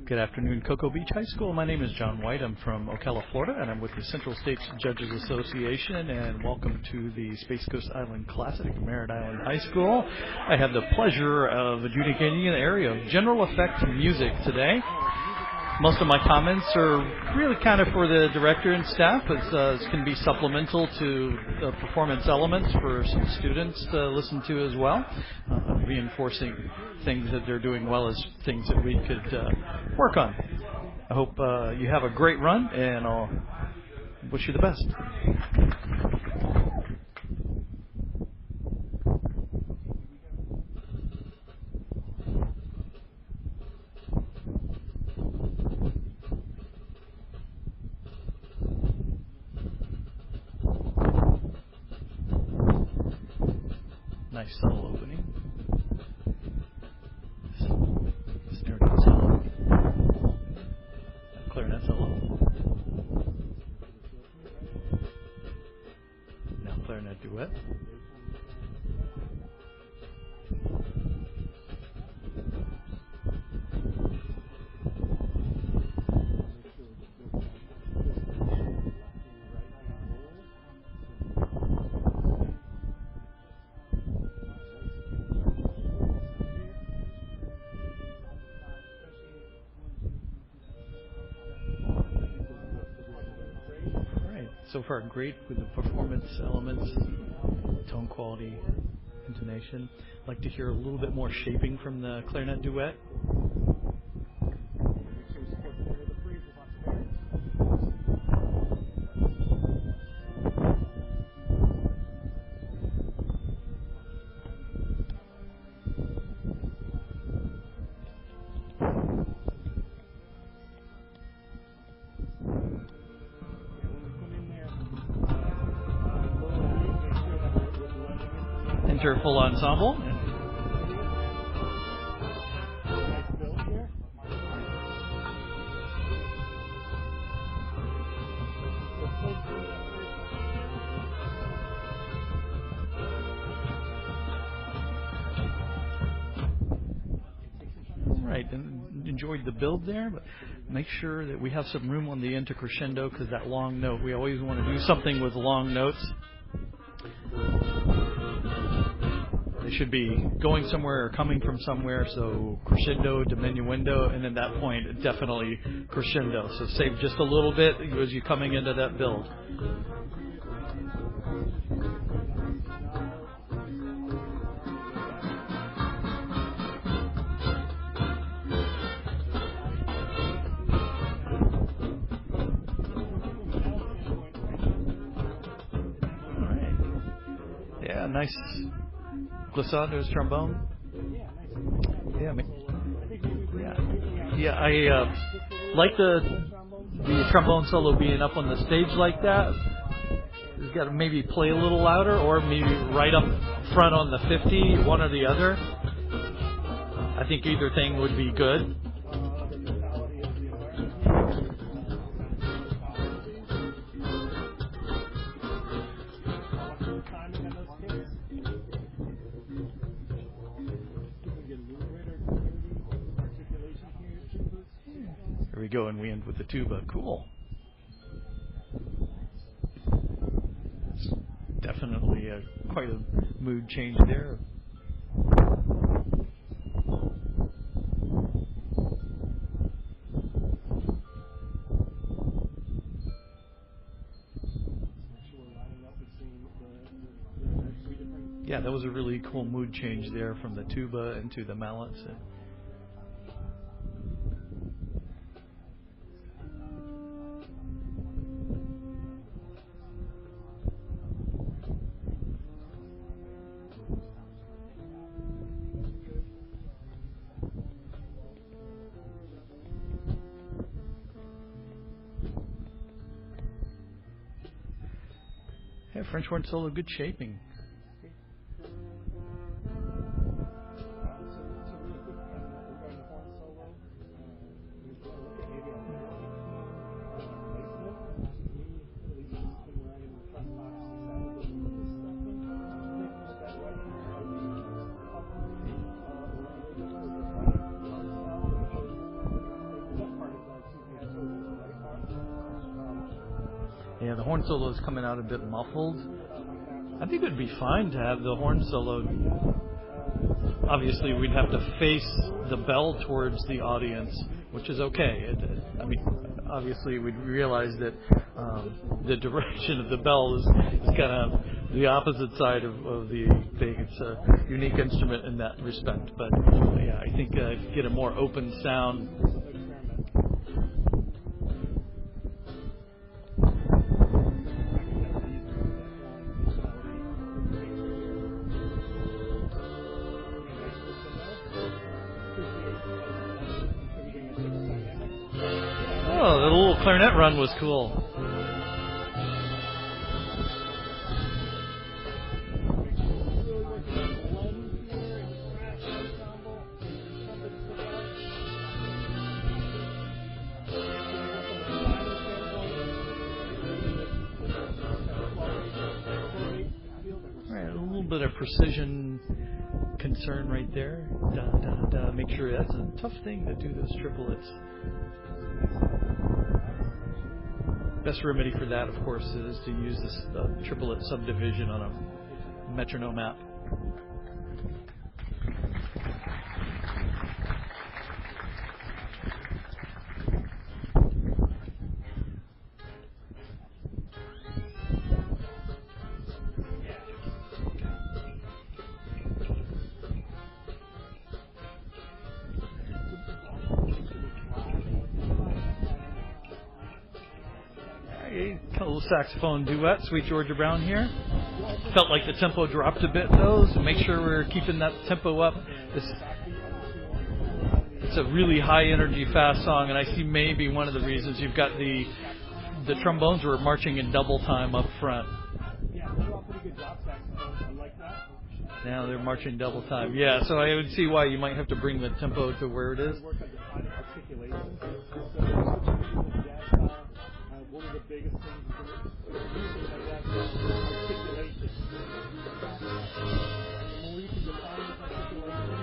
Good afternoon, Cocoa Beach High School. My name is John White. I'm from Ocala, Florida, and I'm with the Central States Judges Association, and welcome to the Space Coast Island Classic at Merritt Island High School. I have the pleasure of adjudicating an area of general effect music today. Most of my comments are really kind of for the director and staff, as can be supplemental to the performance elements for some students to listen to as well, reinforcing things that they're doing well as things that we could work on. I hope you have a great run, and I'll wish you the best. Nice subtle opening. Snare drum solo. Clarinet solo. Now clarinet duet. So far, great with the performance elements, tone quality, intonation. I'd like to hear a little bit more shaping from the clarinet duet. Enter full ensemble. Right, and enjoyed the build there, but make sure that we have some room on the into crescendo, because that long note, we always want to do something with long notes. They should be going somewhere or coming from somewhere, so crescendo, diminuendo, and at that point, definitely crescendo. So save just a little bit as you're coming into that build. All right. Yeah, nice. Glissando's trombone. Yeah. I like the trombone solo being up on the stage like that. He's got to maybe play a little louder, or maybe right up front on the 50, one or the other. I think either thing would be good. Here we go, and we end with the tuba. Cool. It's definitely quite a mood change there. Yeah, that was a really cool mood change there from the tuba into the mallets. Yeah, French horn solo, good shaping. Yeah, the horn solo is coming out a bit muffled. I think it would be fine to have the horn solo. Obviously, we'd have to face the bell towards the audience, which is okay. I mean, obviously, we'd realize that the direction of the bell is kind of the opposite side of the thing. It's a unique instrument in that respect. But yeah, I think get a more open sound. Oh, the little clarinet run was cool. Right, a little bit of precision concern right there. Make sure that's a tough thing to do, those triplets. Best remedy for that, of course, is to use this triplet subdivision on a metronome app. A little saxophone duet, Sweet Georgia Brown here. Felt like the tempo dropped a bit though, so make sure we're keeping that tempo up. It's a really high energy, fast song, and I see maybe one of the reasons you've got the trombones were marching in double time up front. Now they're marching double time. Yeah, so I would see why you might have to bring the tempo to where it is. One of the biggest things for music like that is articulation. The more you can define articulation,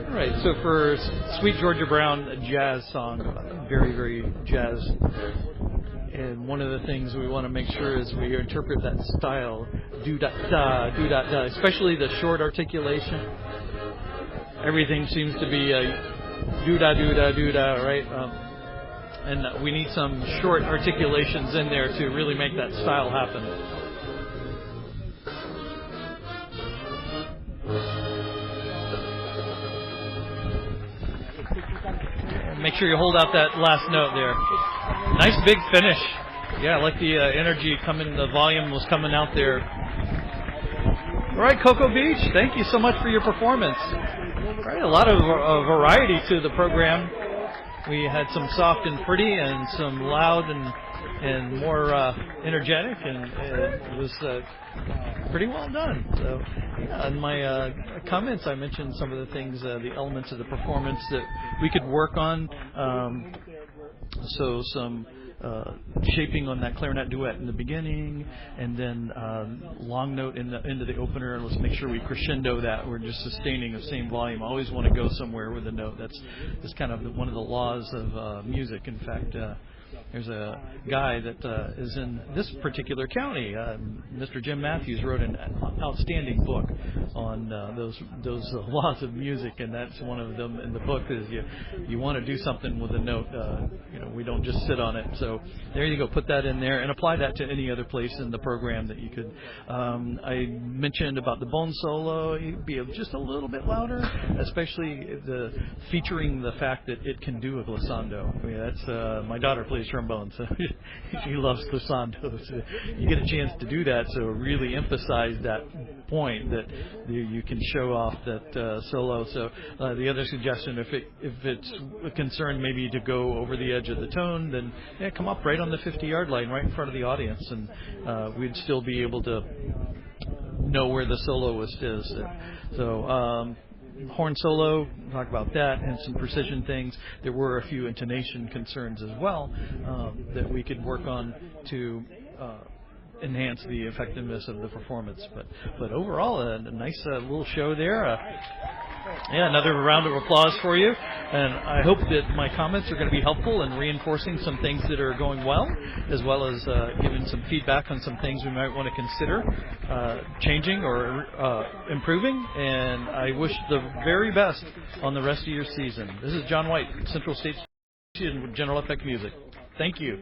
all right, so for Sweet Georgia Brown, a jazz song, very, very jazz. And one of the things we want to make sure is we interpret that style, do-da-da, do-da-da, especially the short articulation. Everything seems to be a do-da, do-da, do-da, right? And we need some short articulations in there to really make that style happen. And make sure you hold out that last note there. Nice big finish. Yeah, I like the energy coming, the volume was coming out there. All right, Cocoa Beach, thank you so much for your performance. All right, a lot of variety to the program. We had some soft and pretty and some loud and more energetic, and it was pretty well done. So, yeah, in my comments, I mentioned some of the things, the elements of the performance that we could work on. So some shaping on that clarinet duet in the beginning, and then long note into the opener. Let's make sure we crescendo that. We're just sustaining the same volume. I always want to go somewhere with a note. That's kind of one of the laws of music. In fact, there's a guy that is in this particular county. Mr. Jim Matthews wrote an outstanding book on those laws of music, and that's one of them in the book. Is you want to do something with a note. We don't just sit on it. So there you go. Put that in there and apply that to any other place in the program that you could. I mentioned about the bone solo. You'd be just a little bit louder, especially featuring the fact that it can do a glissando. I mean, that's my daughter plays trombone, so she loves glissandos. So you get a chance to do that, so really emphasize that point that you can show off that solo. So the other suggestion, if it's a concern maybe to go over the edge of the tone, then come up right on the 50-yard line, right in front of the audience, and we'd still be able to know where the soloist is. So horn solo, talk about that, and some precision things. There were a few intonation concerns as well that we could work on to enhance the effectiveness of the performance. But overall, a nice little show there. Yeah, another round of applause for you. And I hope that my comments are going to be helpful in reinforcing some things that are going well as giving some feedback on some things we might want to consider changing or improving. And I wish the very best on the rest of your season. This is John White, Central State General Effect Music. Thank you.